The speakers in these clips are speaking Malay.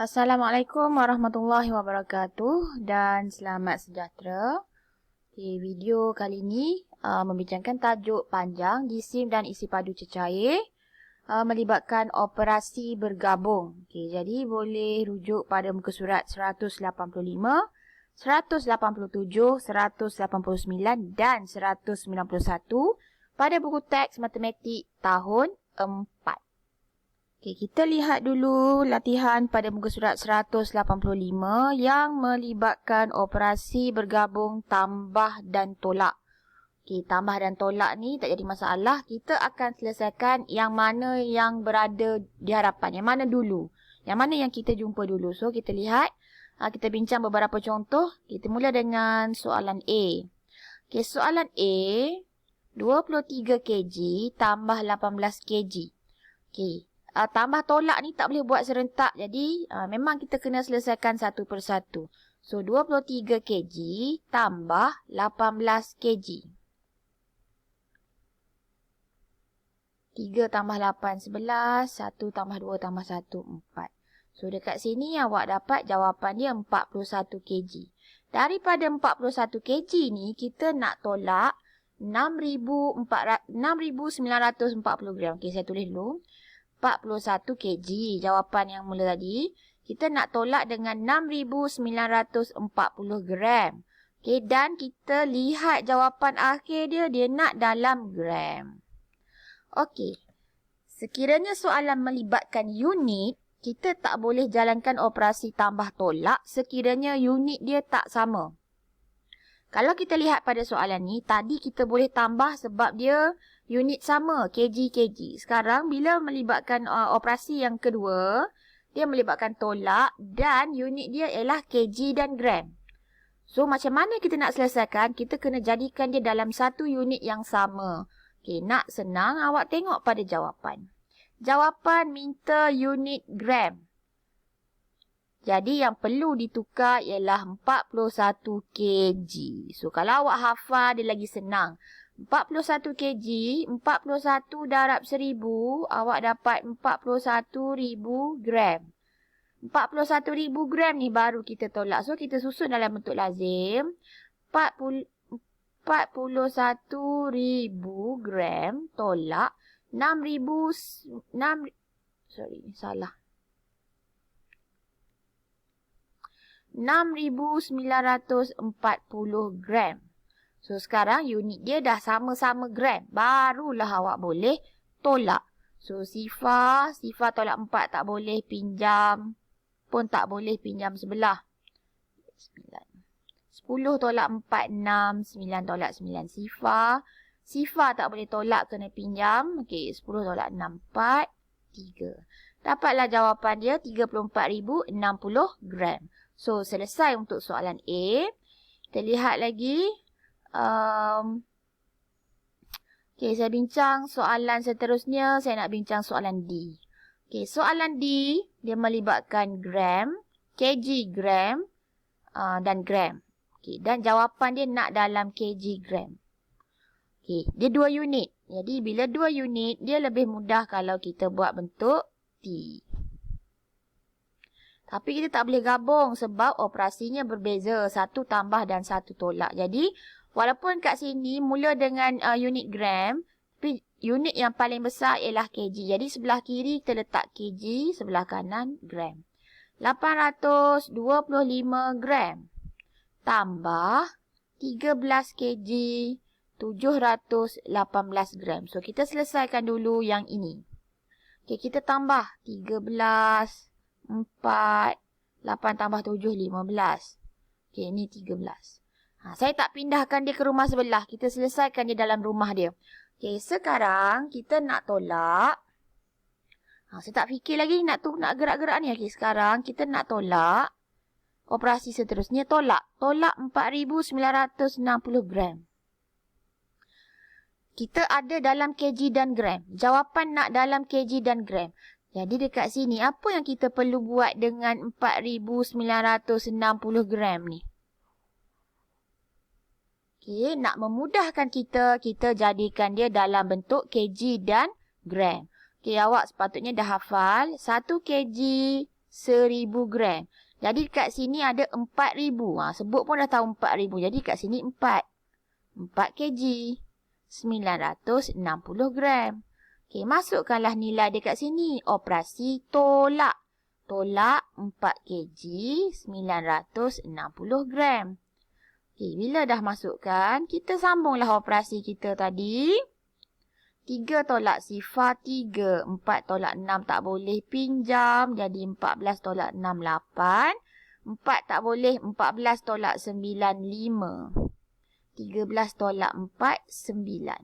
Assalamualaikum warahmatullahi wabarakatuh dan selamat sejahtera. Video kali ini membincangkan tajuk panjang jisim dan isi padu cecair melibatkan operasi bergabung. Jadi boleh rujuk pada muka surat 185, 187, 189 dan 191 pada buku teks matematik tahun 4. Kita lihat dulu latihan pada muka surat 185 yang melibatkan operasi bergabung tambah dan tolak. Tambah dan tolak ni tak jadi masalah. Kita akan selesaikan yang mana yang berada di hadapan. Yang mana dulu. Yang mana yang kita jumpa dulu. So, kita lihat. Kita bincang beberapa contoh. Kita mula dengan soalan A. Soalan A. 23 kg tambah 18 kg. Tambah tolak ni tak boleh buat serentak. Jadi, memang kita kena selesaikan satu persatu. So, 23 kg tambah 18 kg. 3 tambah 8, 11. 1 tambah 2 tambah 1, 4. So, dekat sini awak dapat jawapan dia 41 kg. Daripada 41 kg ni, kita nak tolak 6,940 gram. Saya tulis dulu. 41 kg. Jawapan yang mula tadi. Kita nak tolak dengan 6,940 gram. Dan kita lihat jawapan akhir dia. Dia nak dalam gram. Sekiranya soalan melibatkan unit, kita tak boleh jalankan operasi tambah tolak sekiranya unit dia tak sama. Kalau kita lihat pada soalan ni, tadi kita boleh tambah sebab dia unit sama, kg. Sekarang, bila melibatkan operasi yang kedua, dia melibatkan tolak dan unit dia ialah kg dan gram. So, macam mana kita nak selesaikan? Kita kena jadikan dia dalam satu unit yang sama. Nak senang, awak tengok pada jawapan. Jawapan minta unit gram. Jadi, yang perlu ditukar ialah 41 kg. So, kalau awak hafal, dia lagi senang. 41 kg, 41 darab 1000, awak dapat 41,000 gram. 41,000 gram ni baru kita tolak. So, kita susun dalam bentuk lazim. 41,000 gram tolak 6,940 gram. So, sekarang unit dia dah sama-sama gram. Barulah awak boleh tolak. So, sifar tolak 4 tak boleh. Pinjam pun tak boleh. Pinjam sebelah. 10 tolak 4, 6. 9 tolak 9. Sifar tak boleh tolak, kena pinjam. 10 tolak 6, 4, 3. Dapatlah jawapan dia 34,060 gram. So, selesai untuk soalan A. Kita lihat lagi. Saya bincang soalan seterusnya. Saya nak bincang soalan D. Soalan D, dia melibatkan gram, kg, gram dan gram. Dan jawapan dia nak dalam kg, gram. Dia 2 unit. Jadi, bila 2 unit, dia lebih mudah kalau kita buat bentuk T. Tapi kita tak boleh gabung sebab operasinya berbeza. Satu tambah dan satu tolak. Jadi, walaupun kat sini mula dengan unit gram, tapi unit yang paling besar ialah kg. Jadi, sebelah kiri kita letak kg, sebelah kanan gram. 825 gram tambah 13 kg, 718 gram. So, kita selesaikan dulu yang ini. Kita tambah 13, 4, 8 tambah 7, 15. Ini 13. Saya tak pindahkan dia ke rumah sebelah. Kita selesaikan dia dalam rumah dia. Sekarang kita nak tolak. Saya tak fikir lagi nak gerak-gerak ni. Sekarang kita nak tolak. Operasi seterusnya tolak. Tolak 4,960 gram. Kita ada dalam kg dan gram. Jawapan nak dalam kg dan gram. Jadi dekat sini, apa yang kita perlu buat dengan 4,960 gram ni? Nak memudahkan kita jadikan dia dalam bentuk kg dan gram. Awak sepatutnya dah hafal. 1 kg 1000 gram. Jadi kat sini ada 4000. Sebut pun dah tahu 4000. Jadi kat sini 4. 4 kg. 960 gram. Okey, masukkanlah nilai dia kat sini. Operasi tolak. Tolak 4 kg 960 gram. Okey, bila dah masukkan, kita sambunglah operasi kita tadi. 3 tolak sifar 3. 4 tolak 6 tak boleh pinjam. Jadi 14 tolak 6, 8. 4 tak boleh. 14 tolak 9, 5. 13 tolak 4, 9.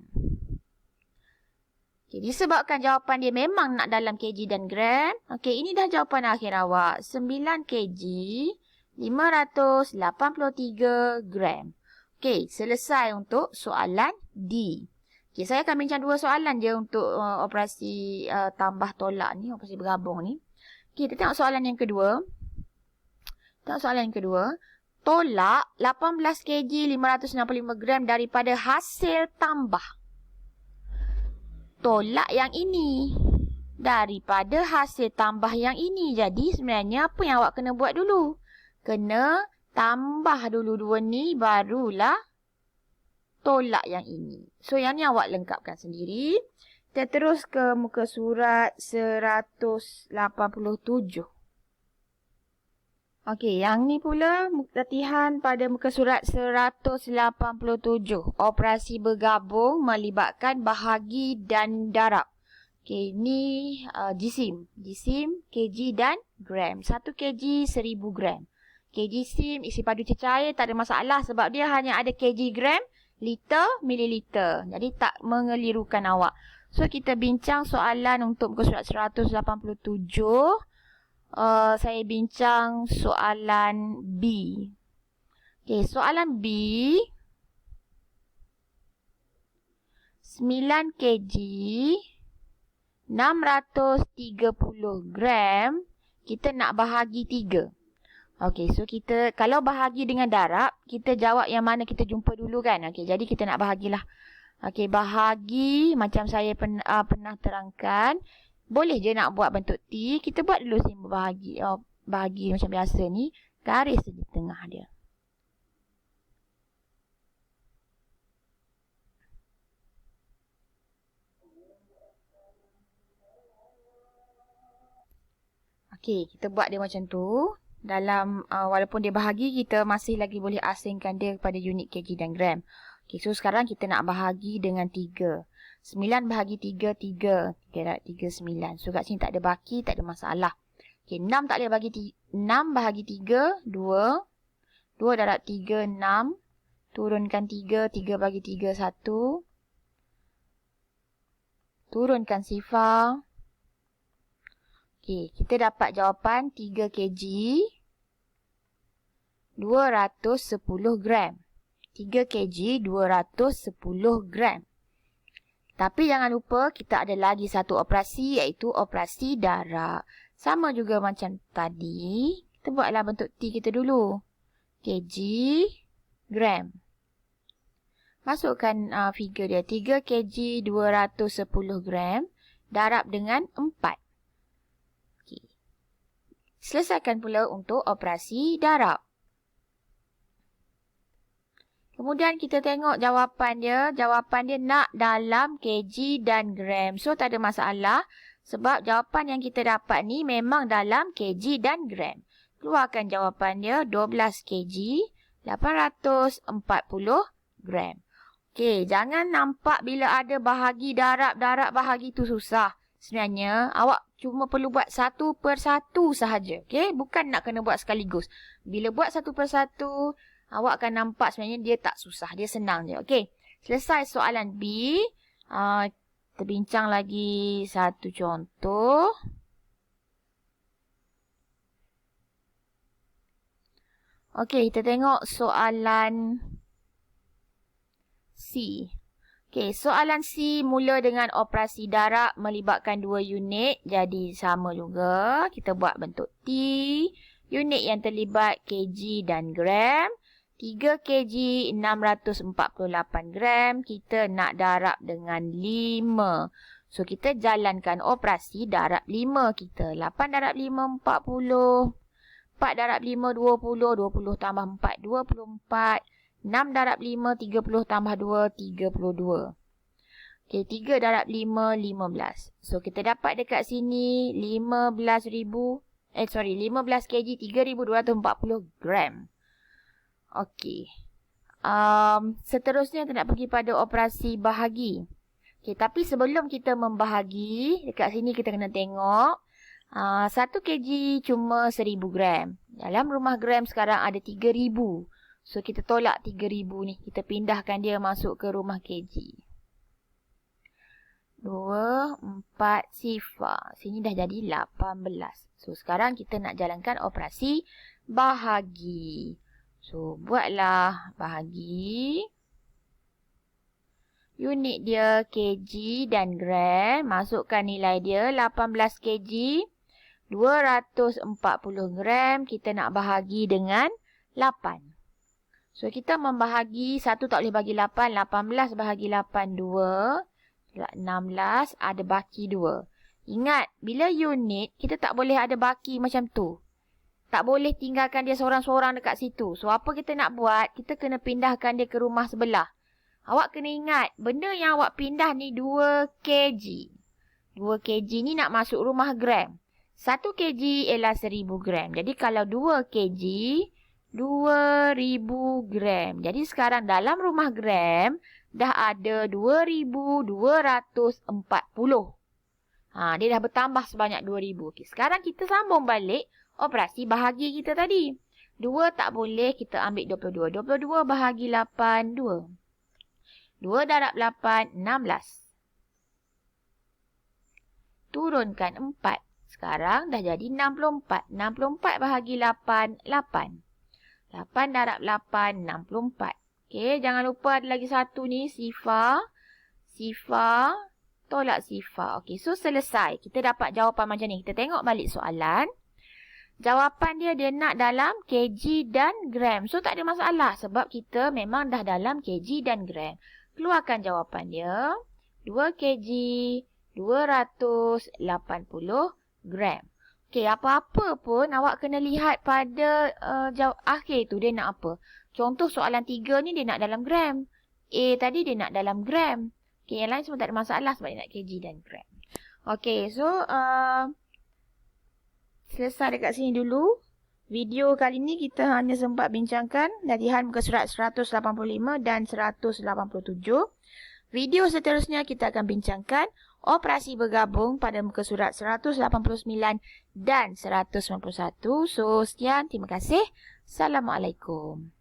Okay, disebabkan jawapan dia memang nak dalam kg dan gram. Okey, ini dah jawapan akhir awak. 9 kg 583 gram. Okey, selesai untuk soalan D. Okey, saya akan bincang 2 soalan je untuk operasi tambah tolak ni, operasi bergabung ni. Okey, kita tengok soalan yang kedua. Tolak 18 kg 565 gram daripada hasil tambah. Tolak yang ini daripada hasil tambah yang ini. Jadi sebenarnya apa yang awak kena buat dulu? Kena tambah dulu dua ni, barulah tolak yang ini. So yang ni awak lengkapkan sendiri. Kita terus ke muka surat 187. Okey, yang ni pula latihan pada muka surat 187. Operasi bergabung melibatkan bahagi dan darab. Okey, ni jisim. Jisim, kg dan gram. 1 kg 1000 gram. Okey, jisim isi padu cecair tak ada masalah sebab dia hanya ada kg, gram, liter, mililiter. Jadi tak mengelirukan awak. So, kita bincang soalan untuk muka surat 187. Saya bincang soalan B. Okey, soalan B. 9 kg 630 gram kita nak bahagi 3. Okey, so kita kalau bahagi dengan darab, kita jawab yang mana kita jumpa dulu kan. Okey, jadi kita nak bahagilah. Okey, bahagi macam saya pernah terangkan. Boleh je nak buat bentuk T. Kita buat dulu simbol bahagi. Bahagi macam biasa ni. Garis di tengah dia. Okey, kita buat dia macam tu. Dalam, walaupun dia bahagi, kita masih lagi boleh asingkan dia kepada unit kg dan gram. Okey, so sekarang kita nak bahagi dengan 3. 9 bahagi 3, 3. 3,9. So, kat sini tak ada baki, tak ada masalah. Okey, 6 tak boleh bagi 6 bahagi 3, 2. 2 darab 3, 6. Turunkan 3, 3 bagi 3, 1. Turunkan sifar. Okey, kita dapat jawapan 3 kg 210 gram. 3 kg 210 gram. Tapi jangan lupa kita ada lagi satu operasi iaitu operasi darab. Sama juga macam tadi. Kita buatlah bentuk T kita dulu. Kg, gram. Masukkan figure dia. 3 kg 210 gram. Darab dengan 4. Okay. Selesaikan pula untuk operasi darab. Kemudian kita tengok jawapan dia. Jawapan dia nak dalam kg dan gram. So, tak ada masalah. Sebab jawapan yang kita dapat ni memang dalam kg dan gram. Keluarkan jawapan dia 12 kg 840 gram. Okey, jangan nampak bila ada bahagi darab bahagi tu susah. Sebenarnya, awak cuma perlu buat satu per satu sahaja. Okey, bukan nak kena buat sekaligus. Bila buat satu per satu, awak akan nampak sebenarnya dia tak susah. Dia senang je. Okey. Selesai soalan B. Kita bincang lagi satu contoh. Okey, kita tengok soalan C. Okey, soalan C mula dengan operasi darab melibatkan 2 unit. Jadi sama juga. Kita buat bentuk T. Unit yang terlibat kg dan gram. 3 kg 648 gram. Kita nak darab dengan 5. So, kita jalankan operasi darab 5 kita. 8 darab 5, 40. 4 darab 5, 20. 20 tambah 4, 24. 6 darab 5, 30 tambah 2, 32. Okey, 3 darab 5, 15. So, kita dapat dekat sini 15 kg, 3,240 gram. Okey. Seterusnya kita nak pergi pada operasi bahagi. Okey, tapi sebelum kita membahagi, dekat sini kita kena tengok. 1 kg cuma 1,000 gram. Dalam rumah gram sekarang ada 3,000. So, kita tolak 3,000 ni. Kita pindahkan dia masuk ke rumah kg. 2, 4, sifar. Sini dah jadi 18. So, sekarang kita nak jalankan operasi bahagi. So, buatlah bahagi. Unit dia kg dan gram. Masukkan nilai dia 18 kg. 240 gram. Kita nak bahagi dengan 8. So, kita membahagi. 1 tak boleh bagi 8. 18 bahagi 8, 2. 16. Ada baki 2. Ingat, bila unit, kita tak boleh ada baki macam tu. Tak boleh tinggalkan dia seorang-seorang dekat situ. So, apa kita nak buat? Kita kena pindahkan dia ke rumah sebelah. Awak kena ingat, benda yang awak pindah ni 2 kg. 2 kg ni nak masuk rumah gram. 1 kg ialah 1,000 gram. Jadi, kalau 2 kg, 2,000 gram. Jadi, sekarang dalam rumah gram, dah ada 2,240. Dia dah bertambah sebanyak 2,000. Okay, sekarang kita sambung balik operasi bahagi kita tadi. 2 tak boleh, kita ambil 22. 22 bahagi 8, 2. 2 darab 8, 16. Turunkan 4. Sekarang dah jadi 64. 64 bahagi 8, 8. 8 darab 8, 64. Okey, jangan lupa ada lagi satu ni, sifar. Sifar, tolak sifar. Okey, so selesai. Kita dapat jawapan macam ni. Kita tengok balik soalan. Jawapan dia nak dalam kg dan gram. So, tak ada masalah sebab kita memang dah dalam kg dan gram. Keluarkan jawapan dia. 2 kg, 280 gram. Okey, apa-apa pun awak kena lihat pada akhir tu dia nak apa. Contoh soalan 3 ni dia nak dalam gram. A tadi dia nak dalam gram. Okey, yang lain semua tak ada masalah sebab dia nak kg dan gram. Okey, so selesai dekat sini dulu. Video kali ni kita hanya sempat bincangkan latihan muka surat 185 dan 187. Video seterusnya kita akan bincangkan operasi bergabung pada muka surat 189 dan 191. So, sekian. Terima kasih. Assalamualaikum.